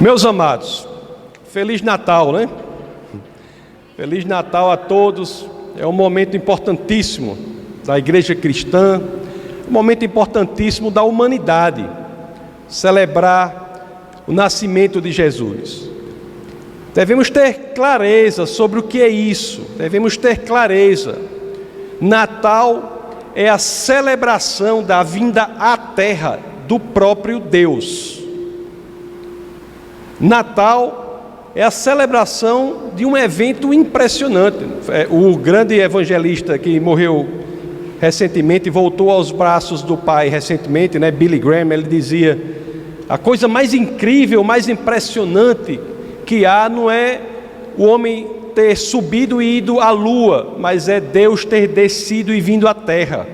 Meus amados, Feliz Natal, né? Feliz Natal a todos. É um momento importantíssimo da igreja cristã, um momento importantíssimo da humanidade, celebrar o nascimento de Jesus. Devemos ter clareza sobre o que é isso, devemos ter clareza. Natal é a celebração da vinda à terra do próprio Deus. Natal é a celebração de um evento impressionante. O grande evangelista que morreu recentemente e voltou aos braços do Pai recentemente, Billy Graham, ele dizia: a coisa mais incrível, mais impressionante que há não é o homem ter subido e ido à lua, mas é Deus ter descido e vindo à terra.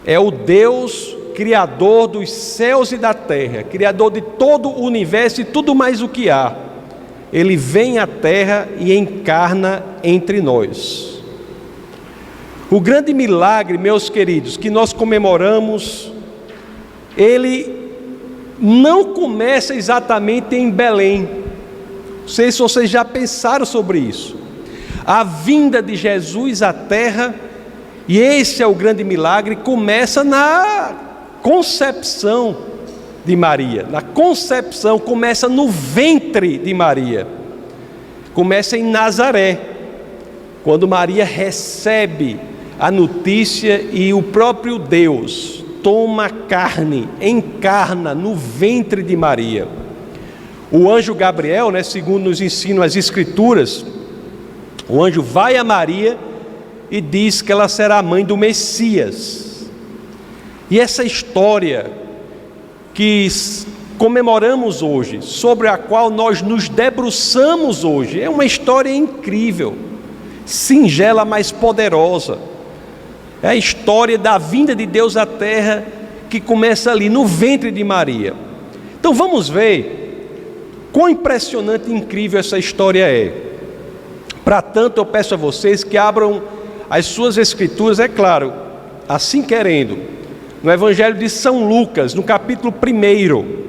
É o Deus Criador dos céus e da terra, Criador de todo o universo e tudo mais o que há. Ele vem à terra e encarna entre nós. O grande milagre, meus queridos, que nós comemoramos, ele não começa exatamente em Belém. Não sei se vocês já pensaram sobre isso. A vinda de Jesus à terra, e esse é o grande milagre, começa na concepção de Maria. Na concepção, começa no ventre de Maria. Começa em Nazaré, quando Maria recebe a notícia e o próprio Deus toma carne, encarna no ventre de Maria. O anjo Gabriel, segundo nos ensinam as Escrituras, o anjo vai a Maria e diz que ela será a mãe do Messias. E essa história que comemoramos hoje, sobre a qual nós nos debruçamos hoje, é uma história incrível, singela, mas poderosa. É a história da vinda de Deus à terra, que começa ali no ventre de Maria. Então vamos ver quão impressionante e incrível essa história é. Para tanto, eu peço a vocês que abram as suas escrituras, é claro, assim querendo, no Evangelho de São Lucas, no capítulo 1.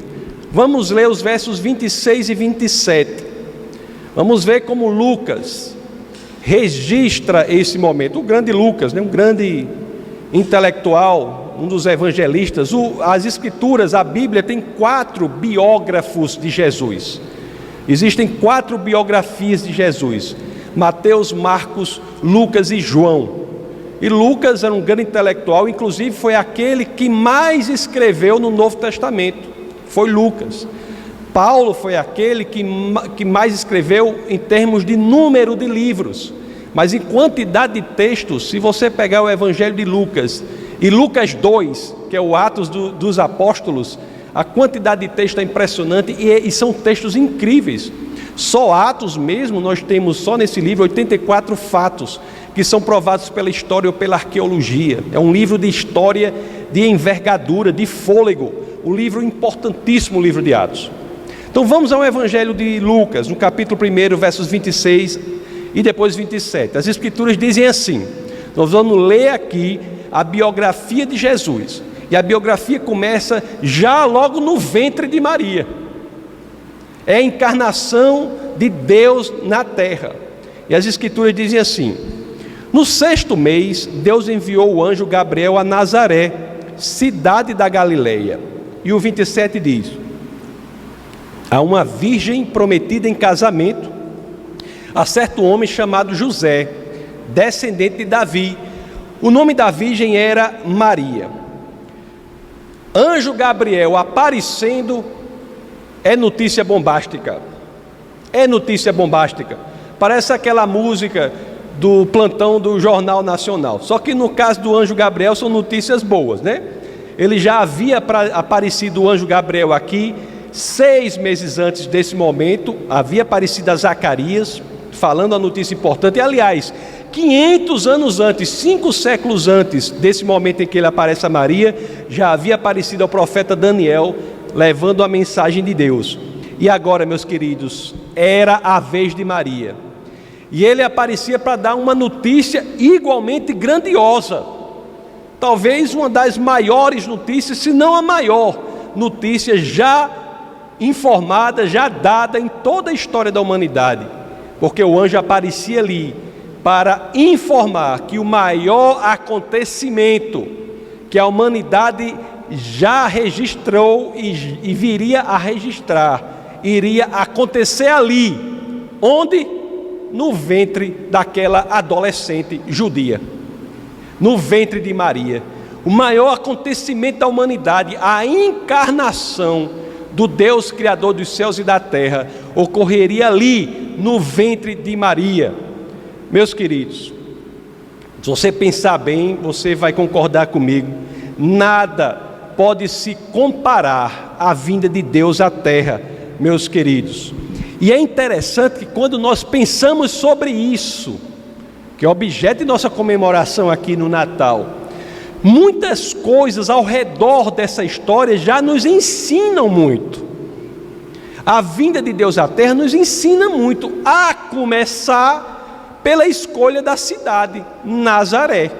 Vamos ler os versos 26 e 27. Vamos ver como Lucas registra esse momento. O grande Lucas, um grande intelectual, um dos evangelistas. As Escrituras, a Bíblia, tem 4 biógrafos de Jesus. Existem 4 biografias de Jesus: Mateus, Marcos, Lucas e João. E Lucas era um grande intelectual, inclusive foi aquele que mais escreveu no Novo Testamento. Foi Lucas. Paulo foi aquele que mais escreveu em termos de número de livros. Mas em quantidade de textos, se você pegar o Evangelho de Lucas e Lucas 2, que é o Atos dos Apóstolos, a quantidade de texto é impressionante e são textos incríveis. Só Atos mesmo, nós temos só nesse livro 84 fatos que são provados pela história ou pela arqueologia. É um livro de história de envergadura, de fôlego, um livro importantíssimo, o livro de Atos. Então vamos ao Evangelho de Lucas, no capítulo 1, versos 26 e depois 27. As Escrituras dizem assim, nós vamos ler aqui a biografia de Jesus, e a biografia começa já logo no ventre de Maria. É a encarnação de Deus na terra. E as Escrituras dizem assim: no 6º mês, Deus enviou o anjo Gabriel a Nazaré, cidade da Galileia. E o 27 diz: a uma virgem prometida em casamento a certo homem chamado José, descendente de Davi. O nome da virgem era Maria. Anjo Gabriel aparecendo é notícia bombástica. É notícia bombástica. Parece aquela música do plantão do Jornal Nacional. Só que no caso do anjo Gabriel são notícias boas, Ele já havia aparecido, o anjo Gabriel, aqui 6 meses antes desse momento. Havia aparecido a Zacarias, falando a notícia importante. E, aliás, 500 anos antes, 5 séculos antes desse momento em que ele aparece a Maria, já havia aparecido ao profeta Daniel, levando a mensagem de Deus. E agora, meus queridos, era a vez de Maria. E ele aparecia para dar uma notícia igualmente grandiosa. Talvez uma das maiores notícias, se não a maior notícia já informada, já dada em toda a história da humanidade, porque o anjo aparecia ali para informar que o maior acontecimento que a humanidade já registrou e viria a registrar, iria acontecer ali, onde? No ventre daquela adolescente judia, no ventre de Maria. O maior acontecimento da humanidade, a encarnação do Deus Criador dos céus e da terra, ocorreria ali, no ventre de Maria. Meus queridos, se você pensar bem, você vai concordar comigo, nada pode se comparar à vinda de Deus à terra, meus queridos. E é interessante que quando nós pensamos sobre isso, que é objeto de nossa comemoração aqui no Natal, muitas coisas ao redor dessa história já nos ensinam muito. A vinda de Deus à terra nos ensina muito, a começar pela escolha da cidade, Nazaré.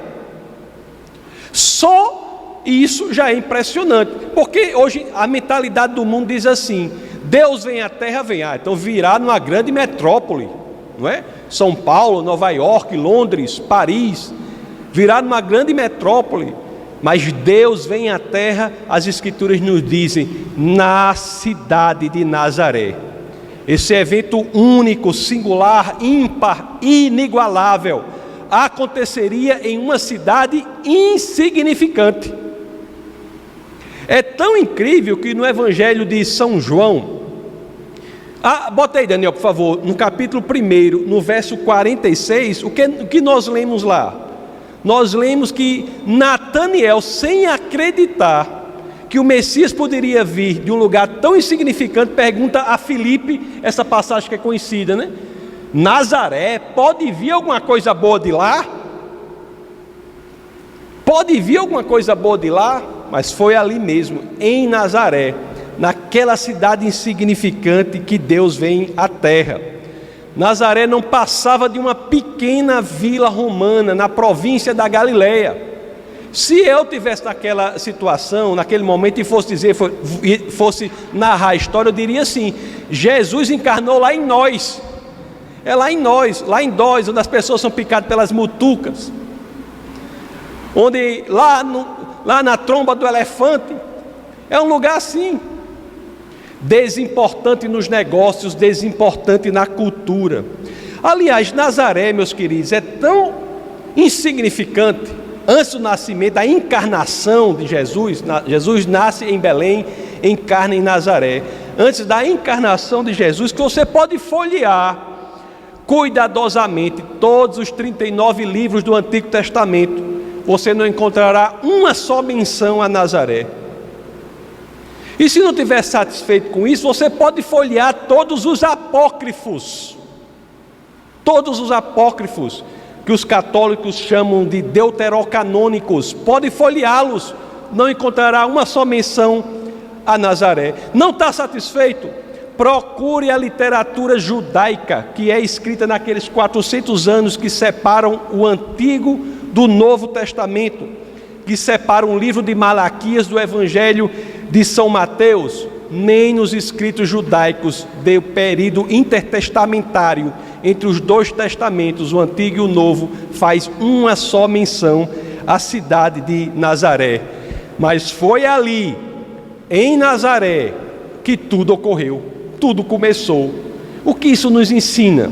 Só isso já é impressionante, porque hoje a mentalidade do mundo diz assim: Deus vem à terra, vem, então virá numa grande metrópole, não é? São Paulo, Nova York, Londres, Paris, virá numa grande metrópole. Mas Deus vem à terra, as Escrituras nos dizem, na cidade de Nazaré. Esse evento único, singular, ímpar, inigualável, aconteceria em uma cidade insignificante. É tão incrível que no Evangelho de São João, bota aí, Daniel, por favor, no capítulo 1, no verso 46, o que nós lemos lá? Nós lemos que Nataniel, sem acreditar que o Messias poderia vir de um lugar tão insignificante, pergunta a Filipe, essa passagem que é conhecida, né? Nazaré, pode vir alguma coisa boa de lá? Pode vir alguma coisa boa de lá? Mas foi ali mesmo, em Nazaré, naquela cidade insignificante, que Deus vem à terra. Nazaré não passava de uma pequena vila romana na província da Galileia. Se eu tivesse naquela situação, naquele momento, e fosse narrar a história, eu diria assim: Jesus encarnou lá em nós. É lá em nós, onde as pessoas são picadas pelas mutucas, onde lá na tromba do elefante, é um lugar assim, desimportante nos negócios, desimportante na cultura. Aliás, Nazaré, meus queridos, é tão insignificante. Antes do nascimento, a encarnação de Jesus, Jesus nasce em Belém, encarna em Nazaré. Antes da encarnação de Jesus, que você pode folhear cuidadosamente todos os 39 livros do Antigo Testamento, você não encontrará uma só menção a Nazaré. E se não estiver satisfeito com isso, você pode folhear todos os apócrifos, que os católicos chamam de deuterocanônicos, pode folheá-los, não encontrará uma só menção a Nazaré. Não está satisfeito? Procure a literatura judaica, que é escrita naqueles 400 anos que separam o Antigo do Novo Testamento, que separam o livro de Malaquias do Evangelho de São Mateus. Nem nos escritos judaicos do período intertestamentário entre os dois testamentos, o Antigo e o Novo, faz uma só menção à cidade de Nazaré. Mas foi ali, em Nazaré, que tudo ocorreu, tudo começou. O que isso nos ensina?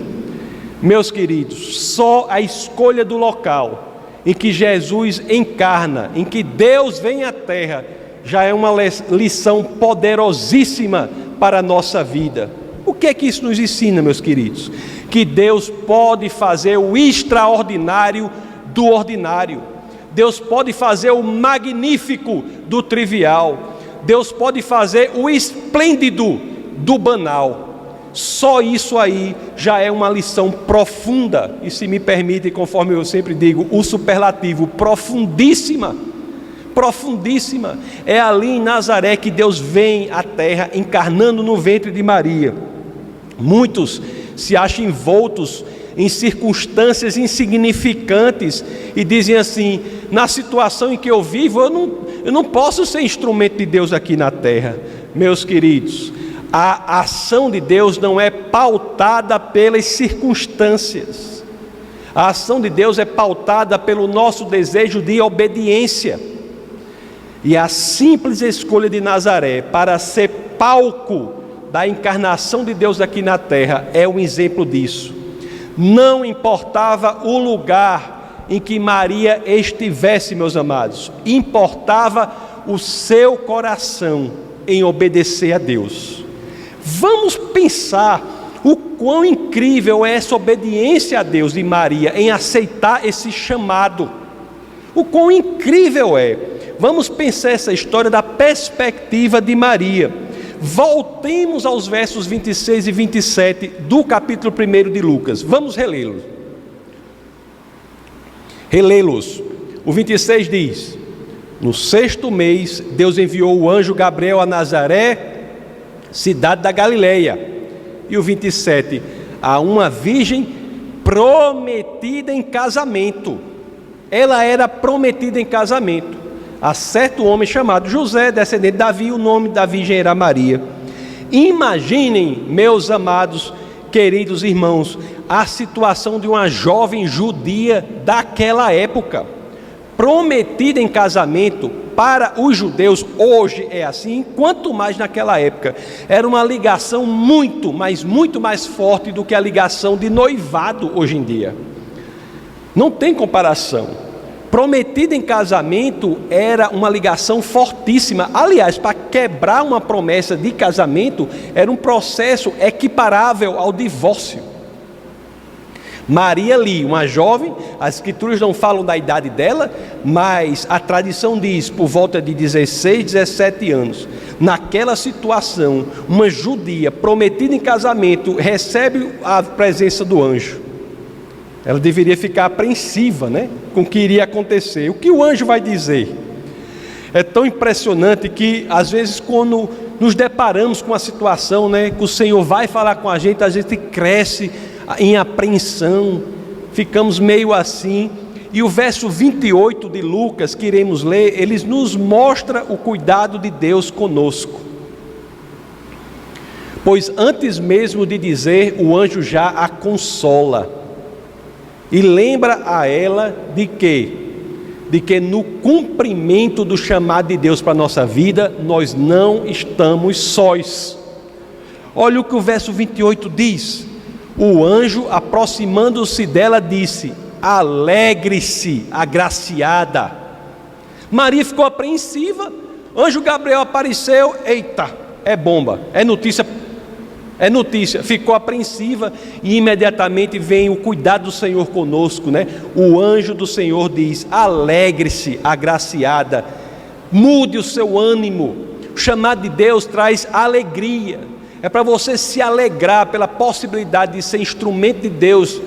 Meus queridos, só a escolha do local em que Jesus encarna, em que Deus vem à terra, já é uma lição poderosíssima para a nossa vida. O que é que isso nos ensina, meus queridos? Que Deus pode fazer o extraordinário do ordinário. Deus pode fazer o magnífico do trivial. Deus pode fazer o esplêndido do banal. Só isso aí já é uma lição profunda, e se me permite, conforme eu sempre digo, o superlativo, profundíssima. Profundíssima. É ali em Nazaré que Deus vem à terra, encarnando no ventre de Maria. Muitos se acham envoltos em circunstâncias insignificantes e dizem assim: na situação em que eu vivo, eu não posso ser instrumento de Deus aqui na terra. Meus queridos, A ação de Deus não é pautada pelas circunstâncias. A ação de Deus é pautada pelo nosso desejo de obediência. E a simples escolha de Nazaré para ser palco da encarnação de Deus aqui na terra é um exemplo disso. Não importava o lugar em que Maria estivesse, meus amados, importava o seu coração em obedecer a Deus. Vamos pensar o quão incrível é essa obediência a Deus de Maria em aceitar esse chamado. O quão incrível é. Vamos pensar essa história da perspectiva de Maria. Voltemos aos versos 26 e 27 do capítulo 1 de Lucas. Vamos relê-los. O 26 diz: no 6º mês, Deus enviou o anjo Gabriel a Nazaré, cidade da Galileia. E o 27, a uma virgem prometida em casamento. Ela era prometida em casamento a certo homem chamado José, descendente de Davi. O nome da virgem era Maria. Imaginem, meus amados, queridos irmãos, a situação de uma jovem judia daquela época, prometida em casamento. Para os judeus, hoje é assim, quanto mais naquela época. Era uma ligação muito mais forte do que a ligação de noivado hoje em dia. Não tem comparação. Prometida em casamento era uma ligação fortíssima. Aliás, para quebrar uma promessa de casamento, era um processo equiparável ao divórcio. Maria ali, uma jovem, as escrituras não falam da idade dela, mas a tradição diz por volta de 16, 17 anos. Naquela situação, uma judia prometida em casamento recebe a presença do anjo. Ela deveria ficar apreensiva, com o que iria acontecer. O que o anjo vai dizer? É tão impressionante que, às vezes, quando nos deparamos com a situação, que o Senhor vai falar com a gente cresce em apreensão, ficamos meio assim. E o verso 28 de Lucas, que iremos ler, ele nos mostra o cuidado de Deus conosco. Pois antes mesmo de dizer, o anjo já a consola e lembra a ela de que no cumprimento do chamado de Deus para a nossa vida, nós não estamos sós. Olha o que o verso 28 diz: o anjo, aproximando-se dela, disse: alegre-se, agraciada. Maria ficou apreensiva. Anjo Gabriel apareceu. Eita, é bomba, é notícia. Ficou apreensiva e imediatamente vem o cuidado do Senhor conosco, O anjo do Senhor diz: alegre-se, agraciada, mude o seu ânimo. O chamado de Deus traz alegria. É para você se alegrar pela possibilidade de ser instrumento de Deus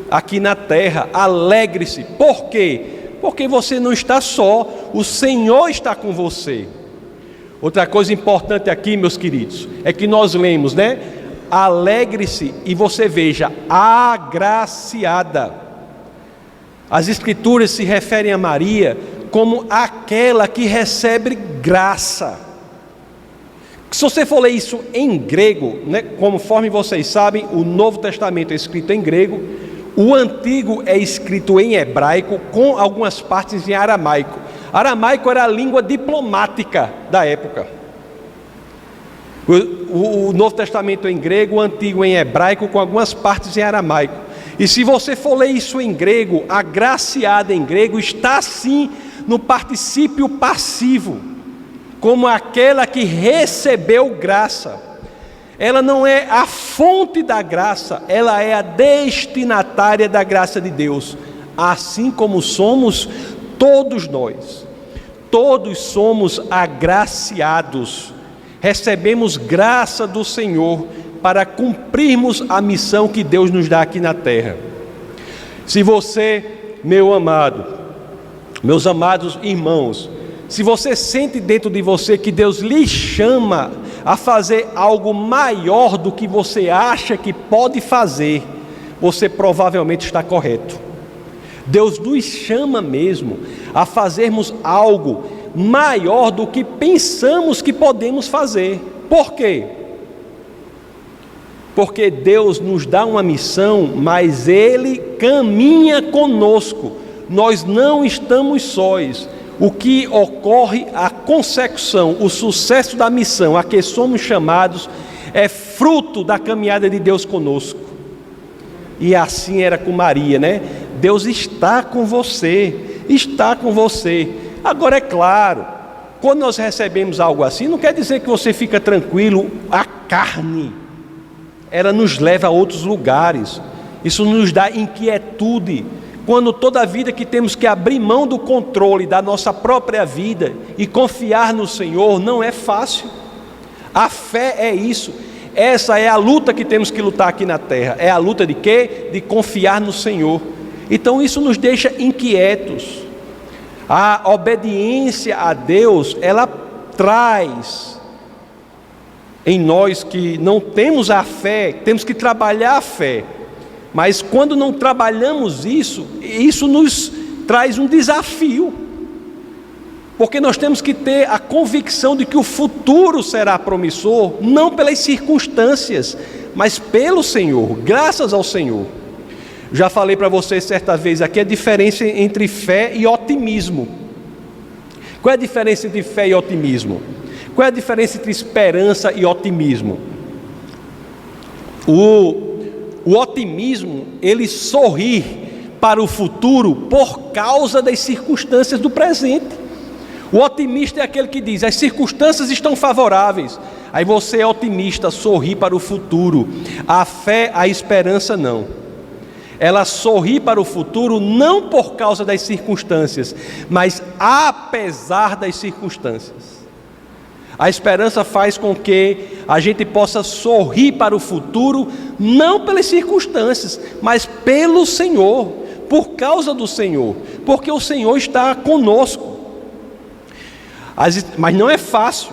aqui na terra. Alegre-se. Por quê? Porque você não está só, o Senhor está com você. Outra coisa importante aqui, meus queridos, é que nós lemos, alegre-se, e você veja, agraciada. As escrituras se referem a Maria como aquela que recebe graça. Se você for ler isso em grego, conforme vocês sabem, o Novo Testamento é escrito em grego, o Antigo é escrito em hebraico, com algumas partes em aramaico. Aramaico era a língua diplomática da época. O Novo Testamento em grego, o Antigo em hebraico, com algumas partes em aramaico. E se você for ler isso em grego, agraciada em grego está assim no particípio passivo, como aquela que recebeu graça. Ela não é a fonte da graça, ela é a destinatária da graça de Deus. Assim como somos todos nós. Todos somos agraciados. Recebemos graça do Senhor para cumprirmos a missão que Deus nos dá aqui na terra. Se você, meus amados irmãos, se você sente dentro de você que Deus lhe chama a fazer algo maior do que você acha que pode fazer, você provavelmente está correto. Deus nos chama mesmo a fazermos algo maior do que pensamos que podemos fazer. Por quê? porque Deus nos dá uma missão, mas Ele caminha conosco. Nós não estamos sós. O que ocorre, a consecução, o sucesso da missão a que somos chamados, é fruto da caminhada de Deus conosco. E assim era com Maria, né? Deus está com você, está com você. Agora é claro, quando nós recebemos algo assim, não quer dizer que você fica tranquilo. A carne, ela nos leva a outros lugares, isso nos dá inquietude, quando toda a vida que temos que abrir mão do controle da nossa própria vida e confiar no Senhor, não é fácil. A fé é isso, essa é a luta que temos que lutar aqui na terra. É a luta de quê? De confiar no Senhor. Então isso nos deixa inquietos. A obediência a Deus, ela traz em nós que não temos a fé, temos que trabalhar a fé. Mas quando não trabalhamos isso nos traz um desafio. Porque nós temos que ter a convicção de que o futuro será promissor, não pelas circunstâncias, mas pelo Senhor, graças ao Senhor. Já falei para vocês certa vez aqui a diferença entre fé e otimismo. Qual é a diferença entre fé e otimismo? Qual é a diferença entre esperança e otimismo? O otimismo, ele sorri para o futuro por causa das circunstâncias do presente. O otimista é aquele que diz: as circunstâncias estão favoráveis. Aí você é otimista, sorri para o futuro. A fé, a esperança não. Ela sorri para o futuro não por causa das circunstâncias, mas apesar das circunstâncias. A esperança faz com que a gente possa sorrir para o futuro, não pelas circunstâncias, mas pelo Senhor, por causa do Senhor, porque o Senhor está conosco. Mas não é fácil,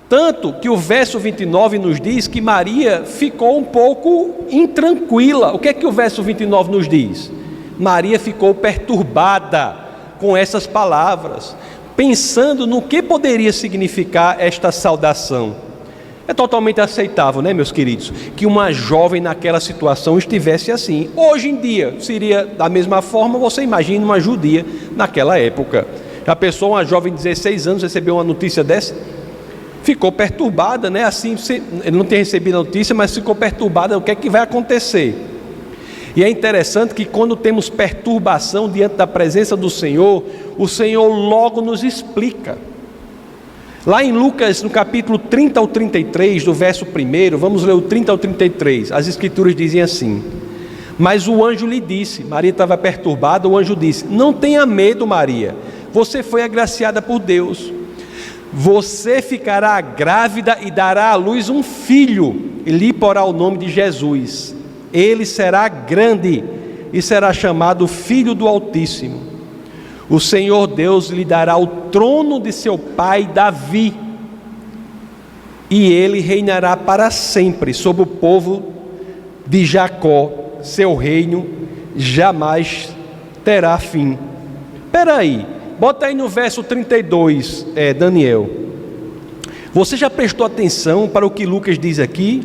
tanto que o verso 29 nos diz que Maria ficou um pouco intranquila. O que é que o verso 29 nos diz? Maria ficou perturbada com essas palavras, pensando no que poderia significar esta saudação. É totalmente aceitável, né, meus queridos, que uma jovem naquela situação estivesse assim. Hoje em dia, seria da mesma forma, você imagina uma judia naquela época. Já pensou uma jovem de 16 anos recebeu uma notícia dessa? Ficou perturbada, né? Assim, ele não tem recebido a notícia, mas ficou perturbada. O que é que vai acontecer? E é interessante que quando temos perturbação diante da presença do Senhor, o Senhor logo nos explica. Lá em Lucas, no capítulo 30 ao 33, do verso 1, vamos ler o 30 ao 33, as escrituras dizem assim: mas o anjo lhe disse, Maria estava perturbada, o anjo disse: não tenha medo, Maria, você foi agraciada por Deus. Você ficará grávida e dará à luz um filho, e lhe porá o nome de Jesus. Ele será grande e será chamado Filho do Altíssimo. O Senhor Deus lhe dará o trono de seu pai Davi, e ele reinará para sempre sobre o povo de Jacó. Seu reino jamais terá fim. Espera aí, bota aí no verso 32, Daniel. Você já prestou atenção para o que Lucas diz aqui?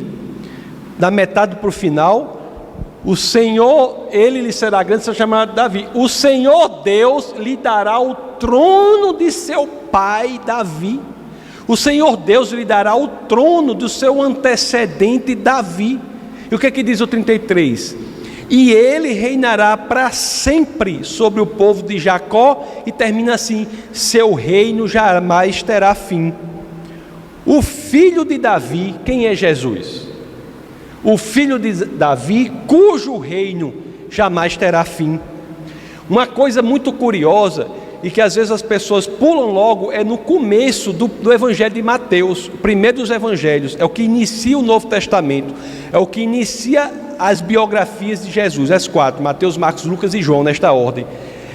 Da metade para o final, o Senhor, ele lhe será grande, será chamado Davi. O Senhor Deus lhe dará o trono de seu pai Davi. O Senhor Deus lhe dará o trono do seu antecedente Davi. E o que é que diz o 33? E ele reinará para sempre sobre o povo de Jacó, e termina assim: seu reino jamais terá fim. O filho de Davi, quem é Jesus? O filho de Davi, cujo reino jamais terá fim. Uma coisa muito curiosa, e que às vezes as pessoas pulam logo, é no começo do Evangelho de Mateus, o primeiro dos Evangelhos, é o que inicia o Novo Testamento, é o que inicia as biografias de Jesus, as 4, Mateus, Marcos, Lucas e João, nesta ordem.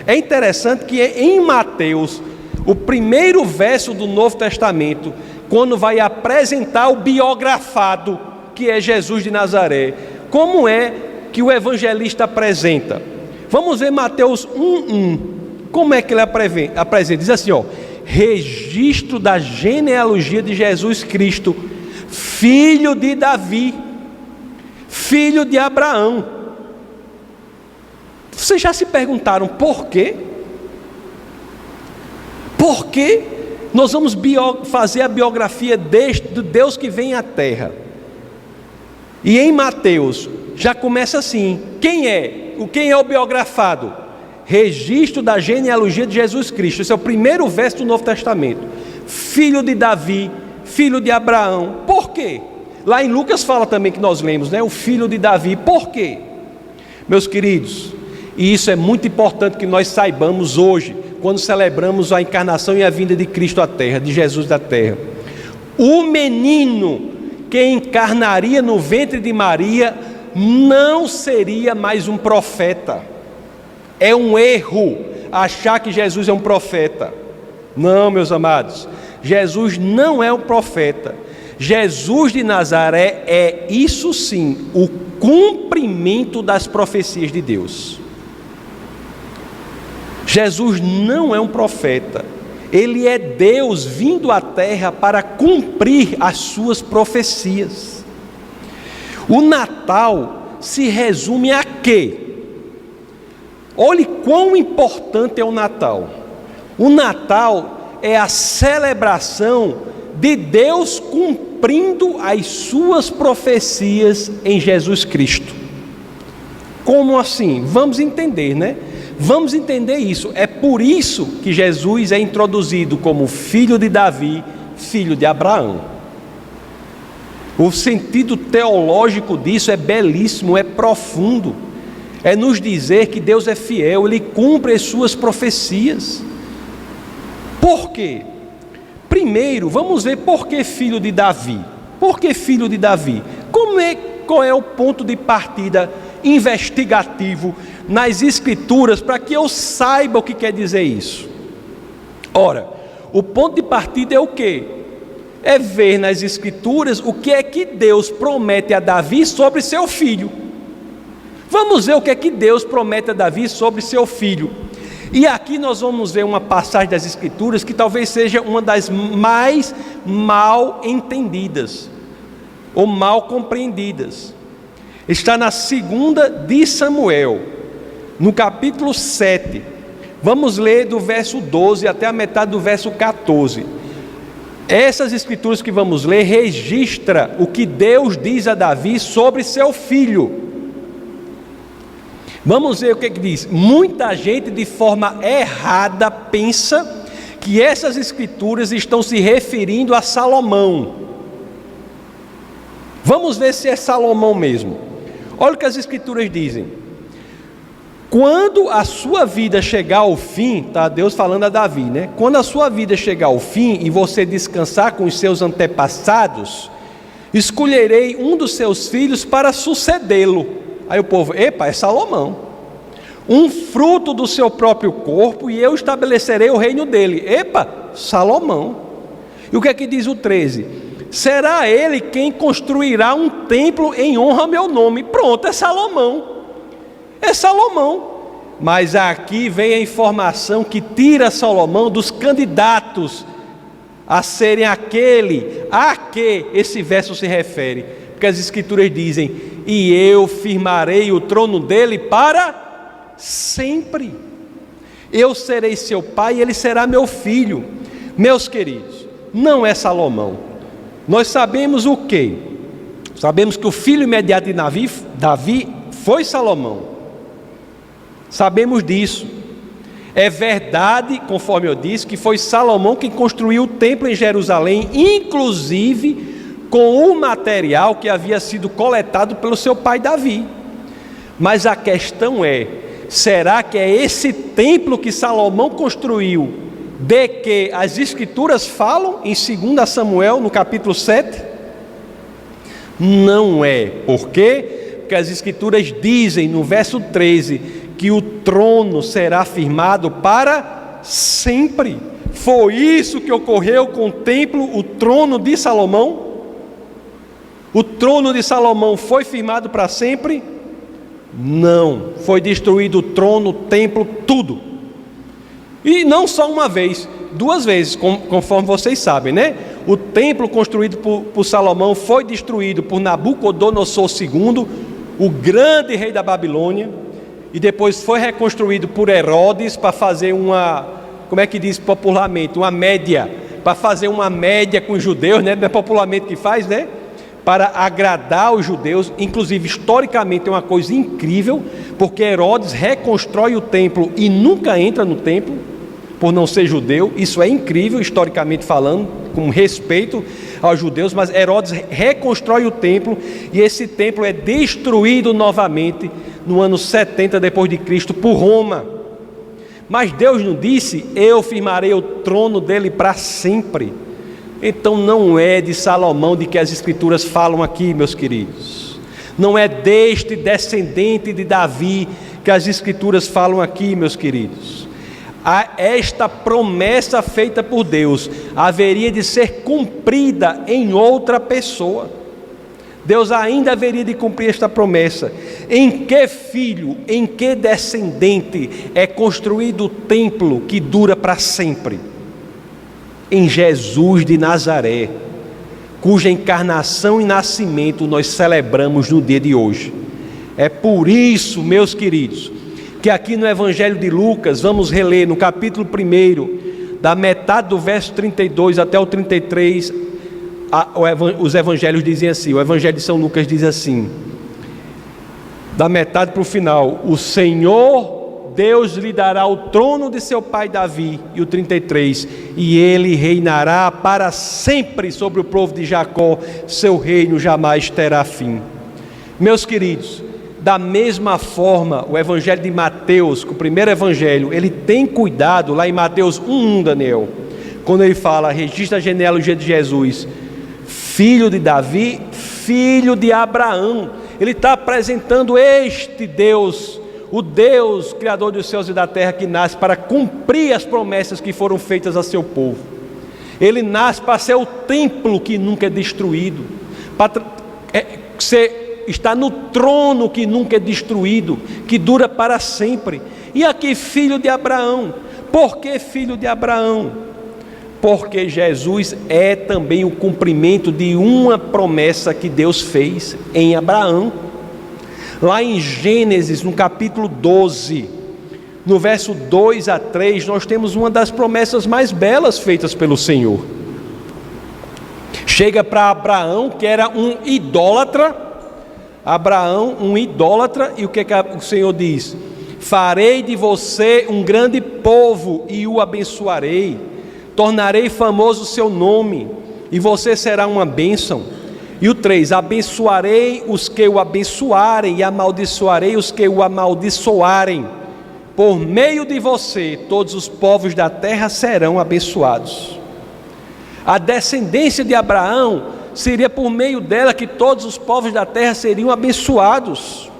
É interessante que em Mateus, o primeiro verso do Novo Testamento, quando vai apresentar o biografado, que é Jesus de Nazaré, como é que o evangelista apresenta? Vamos ver Mateus 1:1. Como é que ele apresenta? Diz assim, ó: registro da genealogia de Jesus Cristo, filho de Davi. filho de Abraão. Vocês já se perguntaram por quê? Por que nós vamos fazer a biografia do Deus que vem à terra? E em Mateus já começa assim: quem é o biografado? Registro da genealogia de Jesus Cristo. Esse é o primeiro verso do Novo Testamento. Filho de Davi, filho de Abraão. Por quê? Lá em Lucas fala também que nós lemos, né? O filho de Davi. Por quê? Meus queridos, e isso é muito importante que nós saibamos hoje, quando celebramos a encarnação e a vinda de Cristo à terra, de Jesus da terra. O menino que encarnaria no ventre de Maria não seria mais um profeta. É um erro achar que Jesus é um profeta. Não, meus amados, Jesus não é um profeta. Jesus de Nazaré é, isso sim, o cumprimento das profecias de Deus. Jesus não é um profeta. Ele é Deus vindo à terra para cumprir as suas profecias. O Natal se resume a quê? Olhe quão importante é o Natal. O Natal é a celebração de Deus cumprindo as suas profecias em Jesus Cristo. Como assim? Vamos entender, né? Vamos entender isso. É por isso que Jesus é introduzido como filho de Davi, filho de Abraão. O sentido teológico disso é belíssimo, é profundo. É nos dizer que Deus é fiel, Ele cumpre as suas profecias. Por quê? Primeiro, vamos ver por que filho de Davi. Por que filho de Davi? Qual é o ponto de partida investigativo nas Escrituras para que eu saiba o que quer dizer isso? Ora, o ponto de partida é o quê? É ver nas Escrituras o que é que Deus promete a Davi sobre seu filho. Vamos ver o que é que Deus promete a Davi sobre seu filho. E aqui nós vamos ver uma passagem das Escrituras que talvez seja uma das mais mal entendidas, ou mal compreendidas. Está na 2 de Samuel, no capítulo 7. Vamos ler do verso 12 até a metade do verso 14. Essas Escrituras que vamos ler registra o que Deus diz a Davi sobre seu filho. Vamos ver o que diz. Muita gente de forma errada pensa que essas Escrituras estão se referindo a Salomão. Vamos ver se é Salomão mesmo. Olha o que as Escrituras dizem. Quando a sua vida chegar ao fim, tá Deus falando a Davi, né? Quando a sua vida chegar ao fim e você descansar com os seus antepassados, escolherei um dos seus filhos para sucedê-lo. Aí o povo, epa, é Salomão. Um fruto do seu próprio corpo, e eu estabelecerei o reino dele. Epa, Salomão. E o que é que diz o 13? Será ele quem construirá um templo em honra ao meu nome. Pronto, é Salomão. É Salomão. Mas aqui vem a informação que tira Salomão dos candidatos a serem aquele a que esse verso se refere. Porque as Escrituras dizem: e eu firmarei o trono dele para sempre. Eu serei seu pai e ele será meu filho. Meus queridos, não é Salomão. Nós sabemos o quê? Sabemos que o filho imediato de Davi foi Salomão. Sabemos disso. É verdade, conforme eu disse, que foi Salomão quem construiu o templo em Jerusalém, inclusive com o material que havia sido coletado pelo seu pai Davi. Mas a questão é: será que é esse templo que Salomão construiu de que as Escrituras falam em 2 Samuel, no capítulo 7? Não é. Por quê? Porque as Escrituras dizem no verso 13 que o trono será firmado para sempre. Foi isso que ocorreu com o templo, o trono de Salomão? O trono de Salomão foi firmado para sempre? Não. Foi destruído o trono, o templo, tudo. E não só uma vez, duas vezes, conforme vocês sabem, né? O templo construído por Salomão foi destruído por Nabucodonosor II, o grande rei da Babilônia, e depois foi reconstruído por Herodes para fazer uma, como é que diz popularmente, uma média, para fazer uma média com os judeus, né? Não é popularmente que faz, né? Para agradar os judeus. Inclusive, historicamente, é uma coisa incrível, porque Herodes reconstrói o templo e nunca entra no templo, por não ser judeu. Isso é incrível, historicamente falando, com respeito aos judeus, mas Herodes reconstrói o templo, e esse templo é destruído novamente no ano 70 depois de Cristo por Roma. Mas Deus não disse: eu firmarei o trono dele para sempre. Então não é de Salomão de que as escrituras falam aqui, meus queridos. Não é deste descendente de Davi que as escrituras falam aqui, meus queridos. Esta promessa feita por Deus haveria de ser cumprida em outra pessoa. Deus ainda haveria de cumprir esta promessa. Em que filho, em que descendente é construído o templo que dura para sempre? Em Jesus de Nazaré, cuja encarnação e nascimento nós celebramos no dia de hoje. É por isso, meus queridos, que aqui no Evangelho de Lucas, vamos reler no capítulo 1, da metade do verso 32 até o 33, os evangelhos dizem assim, o Evangelho de São Lucas diz assim, da metade para o final: o Senhor Deus lhe dará o trono de seu pai Davi, e o 33, e ele reinará para sempre sobre o povo de Jacó, seu reino jamais terá fim. Meus queridos, da mesma forma, o Evangelho de Mateus, o primeiro Evangelho, ele tem cuidado, lá em Mateus 1, Daniel, quando ele fala, registra a genealogia de Jesus, filho de Davi, filho de Abraão. Ele está apresentando este Deus, o Deus Criador dos céus e da terra, que nasce para cumprir as promessas que foram feitas a seu povo. Ele nasce para ser o templo que nunca é destruído, para está no trono que nunca é destruído, que dura para sempre. E aqui, filho de Abraão. Por que filho de Abraão? Porque Jesus é também o cumprimento de uma promessa que Deus fez em Abraão. Lá em Gênesis, no capítulo 12, no verso 2 a 3, nós temos uma das promessas mais belas feitas pelo Senhor. Chega para Abraão, que era um idólatra. Abraão, um idólatra, e o que o Senhor diz? Farei de você um grande povo e o abençoarei, tornarei famoso o seu nome, e você será uma bênção. E o 3, abençoarei os que o abençoarem, e amaldiçoarei os que o amaldiçoarem. Por meio de você, todos os povos da terra serão abençoados. A descendência de Abraão seria por meio dela que todos os povos da terra seriam abençoados.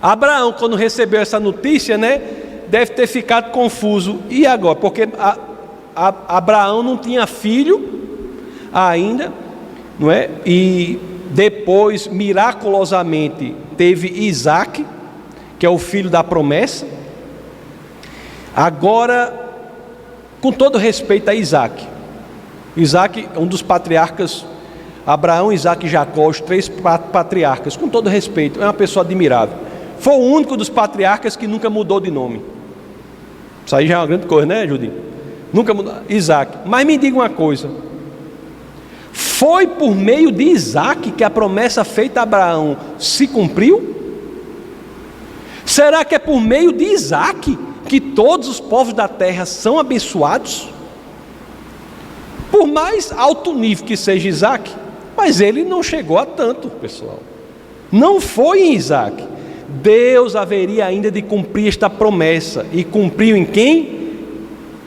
Abraão, quando recebeu essa notícia, né, deve ter ficado confuso. E agora? Porque Abraão não tinha filho ainda, não é? E depois, miraculosamente, teve Isaac, que é o filho da promessa. Agora, com todo respeito a Isaac é um dos patriarcas. Abraão, Isaac e Jacó, os 3 patriarcas, com todo respeito, é uma pessoa admirável. Foi o único dos patriarcas que nunca mudou de nome. Isso aí já é uma grande coisa, né, Judy? Nunca mudou. Isaac. Mas me diga uma coisa: foi por meio de Isaac que a promessa feita a Abraão se cumpriu? Será que é por meio de Isaac que todos os povos da terra são abençoados? Por mais alto nível que seja Isaac, mas ele não chegou a tanto, pessoal. Não foi em Isaac. Deus haveria ainda de cumprir esta promessa. E cumpriu em quem?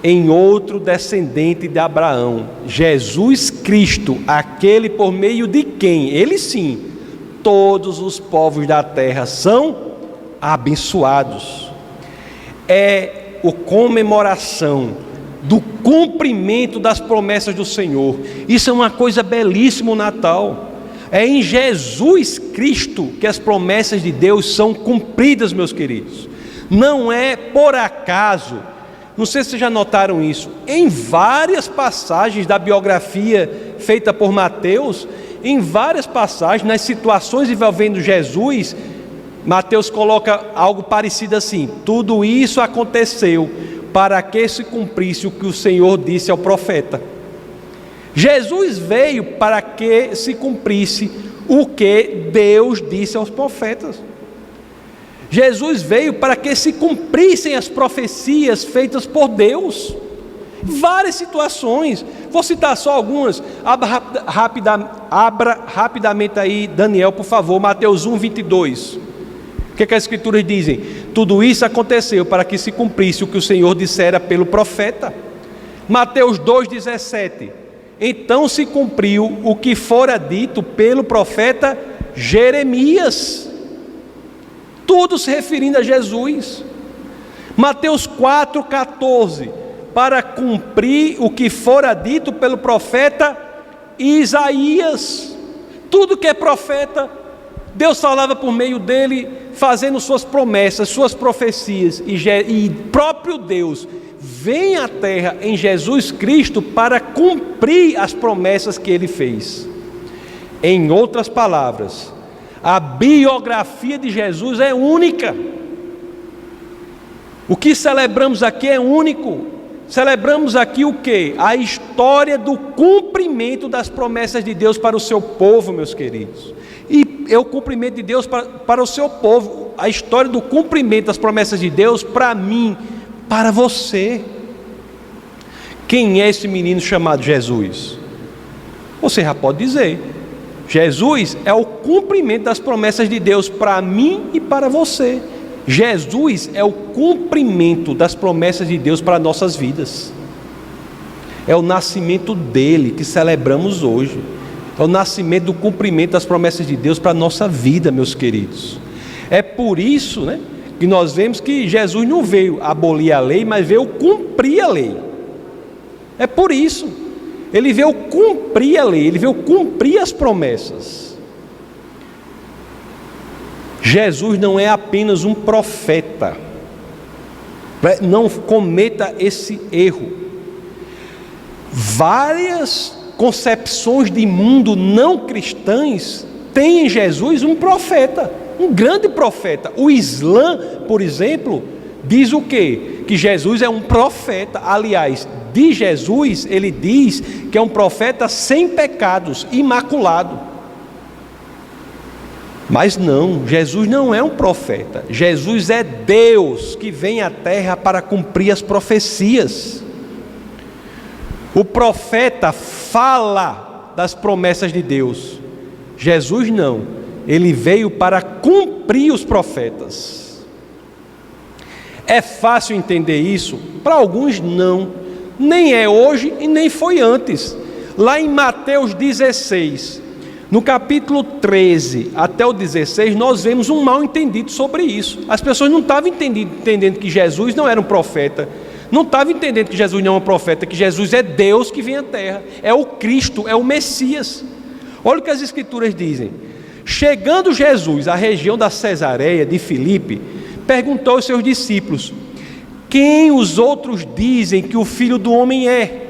Em outro descendente de Abraão, Jesus Cristo, aquele por meio de quem, ele sim, todos os povos da terra são abençoados. É a comemoração do cumprimento das promessas do Senhor. Isso é uma coisa belíssima, o Natal. É em Jesus Cristo que as promessas de Deus são cumpridas, meus queridos. Não é por acaso, não sei se vocês já notaram isso, em várias passagens da biografia feita por Mateus, em várias passagens, nas situações envolvendo Jesus, Mateus coloca algo parecido assim: tudo isso aconteceu para que se cumprisse o que o Senhor disse ao profeta. Jesus veio para que se cumprisse o que Deus disse aos profetas. Jesus veio para que se cumprissem as profecias feitas por Deus. Várias situações, vou citar só algumas. Abra rapidamente aí, Daniel, por favor, Mateus 1:22. O que as escrituras dizem? Tudo isso aconteceu para que se cumprisse o que o Senhor dissera pelo profeta. Mateus 2:17. Então se cumpriu o que fora dito pelo profeta Jeremias. Tudo se referindo a Jesus. Mateus 4:14. Para cumprir o que fora dito pelo profeta Isaías. Tudo que é profeta, Deus falava por meio dele, fazendo suas promessas, suas profecias, e próprio Deus vem à terra em Jesus Cristo para cumprir as promessas que ele fez. Em outras palavras, a biografia de Jesus é única. O que celebramos aqui é único. Celebramos aqui o quê? A história do cumprimento das promessas de Deus para o seu povo, meus queridos. E é o cumprimento de Deus para o seu povo. A história do cumprimento das promessas de Deus para mim, para você. Quem é esse menino chamado Jesus? Você já pode dizer: Jesus é o cumprimento das promessas de Deus para mim e para você. Jesus é o cumprimento das promessas de Deus para nossas vidas. É o nascimento dele que celebramos hoje. É o nascimento do cumprimento das promessas de Deus para a nossa vida, meus queridos. É por isso, que nós vemos que Jesus não veio abolir a lei, mas veio cumprir a lei. É por isso. Ele veio cumprir a lei, ele veio cumprir as promessas. Jesus não é apenas um profeta. Não cometa esse erro. Várias concepções de mundo não cristãs têm em Jesus um profeta, um grande profeta. O Islã, por exemplo, diz o quê? Que Jesus é um profeta. Aliás, de Jesus ele diz que é um profeta sem pecados, imaculado. Mas não, Jesus não é um profeta. Jesus é Deus que vem à terra para cumprir as profecias. O profeta fala das promessas de Deus. Jesus não, ele veio para cumprir os profetas. É fácil entender isso? Para alguns não, nem é hoje e nem foi antes. Lá em Mateus 16, no capítulo 13 até o 16, nós vemos um mal entendido sobre isso. As pessoas não estavam entendendo que Jesus não era um profeta, não estavam entendendo que Jesus não é um profeta, que Jesus é Deus que vem à terra, é o Cristo, é o Messias. Olha o que as escrituras dizem. Chegando Jesus à região da Cesareia de Filipe, perguntou aos seus discípulos: quem os outros dizem que o Filho do Homem é?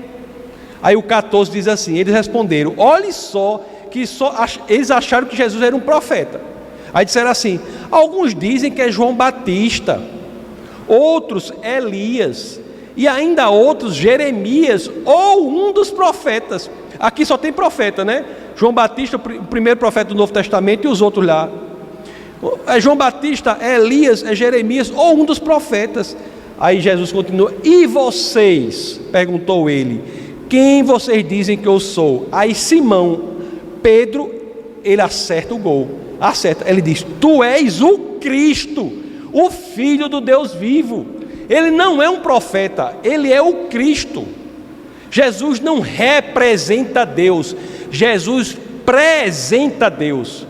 Aí o 14 diz assim, eles responderam: olhe só, que eles acharam que Jesus era um profeta. Aí disseram assim: alguns dizem que é João Batista, outros Elias, e ainda outros Jeremias ou um dos profetas. Aqui só tem profeta, João Batista, o primeiro profeta do Novo Testamento, e os outros lá. É João Batista, é Elias, é Jeremias ou um dos profetas. Aí Jesus continua: e vocês? Perguntou ele: quem vocês dizem que eu sou? Aí Simão Pedro, ele acerta o gol. Ele diz: tu és o Cristo, o Filho do Deus vivo. Ele não é um profeta, ele é o Cristo. Jesus não representa Deus, Jesus apresenta Deus.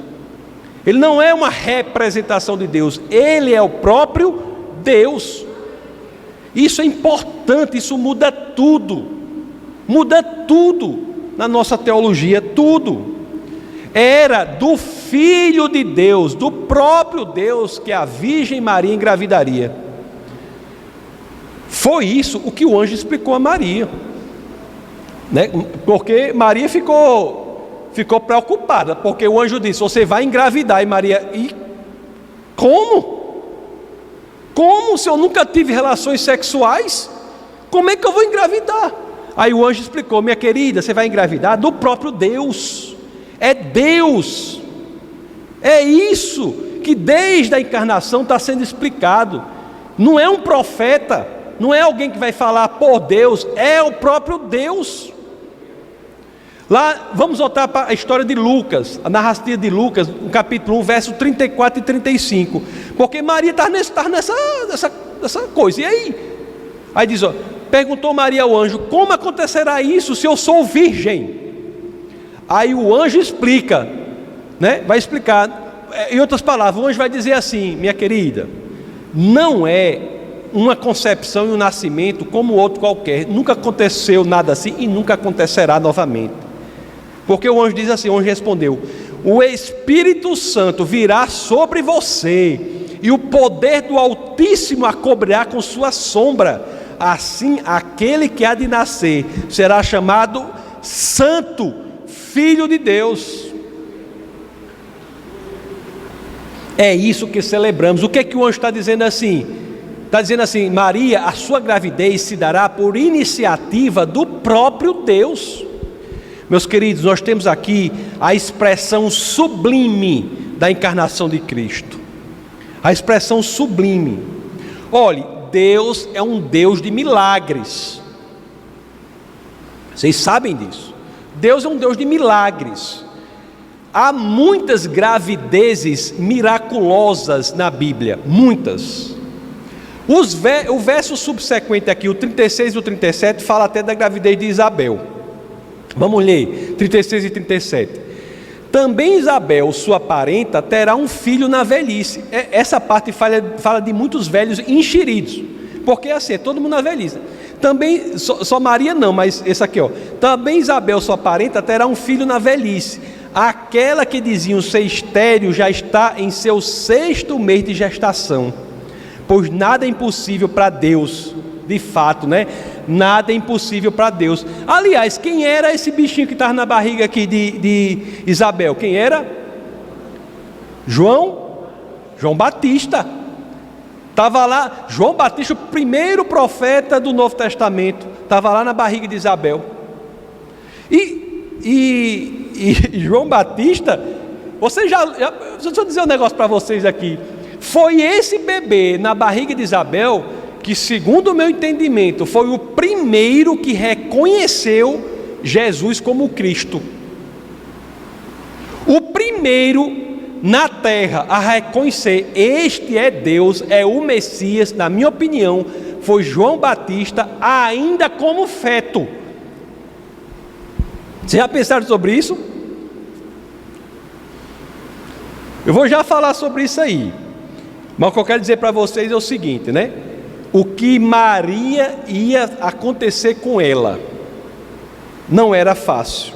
Ele não é uma representação de Deus, ele é o próprio Deus. Isso é importante, isso muda tudo na nossa teologia, tudo. Era do Filho de Deus, do próprio Deus, que a Virgem Maria engravidaria. Foi isso o que o anjo explicou a Maria, né? Porque Maria ficou preocupada, porque o anjo disse: você vai engravidar. E Maria: e como? Como, se eu nunca tive relações sexuais? Como é que eu vou engravidar? Aí o anjo explicou: minha querida, você vai engravidar do próprio Deus. É Deus. É isso que desde a encarnação está sendo explicado. Não é um profeta, não é alguém que vai falar por Deus, é o próprio Deus. Lá, vamos voltar para a história de Lucas, a narrativa de Lucas, no capítulo 1, verso 34 e 35. Porque Maria está nessa coisa. E aí? Aí diz, ó, perguntou Maria ao anjo: como acontecerá isso se eu sou virgem? Aí o anjo explica, né? Vai explicar, em outras palavras, o anjo vai dizer assim: minha querida, não é uma concepção e um nascimento como outro qualquer. Nunca aconteceu nada assim e nunca acontecerá novamente. Porque o anjo diz assim, o anjo respondeu: o Espírito Santo virá sobre você, e o poder do Altíssimo a cobrirá com sua sombra. Assim, aquele que há de nascer será chamado Santo, Filho de Deus. É isso que celebramos. O que é que o anjo está dizendo assim? Está dizendo assim: Maria, a sua gravidez se dará por iniciativa do próprio Deus. Meus queridos, nós temos aqui a expressão sublime da encarnação de Cristo. A expressão sublime. Olhe, Deus é um Deus de milagres. Vocês sabem disso. Deus é um Deus de milagres. Há muitas gravidezes miraculosas na Bíblia, muitas. O verso subsequente aqui, o 36 e o 37, fala até da gravidez de Isabel. Vamos ler, 36 e 37. Também Isabel, sua parenta, terá um filho na velhice. Essa parte fala de muitos velhos enxeridos, porque assim, é todo mundo na velhice. Também, só Maria não, mas esse aqui, ó. Também Isabel, sua parenta, terá um filho na velhice. Aquela que diziam ser estéril já está em seu 6º mês de gestação, pois nada é impossível para Deus. De fato, né? Nada é impossível para Deus. Aliás, quem era esse bichinho que estava na barriga aqui de Isabel? Quem era? João Batista. Estava lá, João Batista, o primeiro profeta do Novo Testamento, estava lá na barriga de Isabel. E João Batista, deixa eu dizer um negócio para vocês aqui. Foi esse bebê na barriga de Isabel que, segundo o meu entendimento, foi o primeiro que reconheceu Jesus como Cristo. O primeiro na terra a reconhecer: este é Deus, é o Messias, na minha opinião, foi João Batista, ainda como feto. Vocês já pensaram sobre isso? Eu vou já falar sobre isso aí. Mas o que eu quero dizer para vocês é o seguinte, né? O que Maria ia acontecer com ela não era fácil.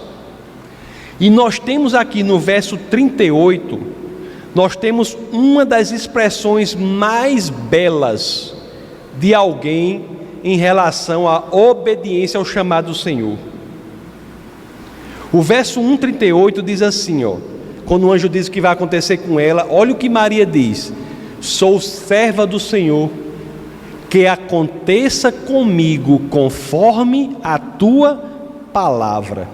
E nós temos aqui no verso 38, nós temos uma das expressões mais belas de alguém em relação à obediência ao chamado do Senhor. O verso 1:38 diz assim, ó, quando o anjo diz o que vai acontecer com ela, olha o que Maria diz: sou serva do Senhor, que aconteça comigo conforme a tua palavra.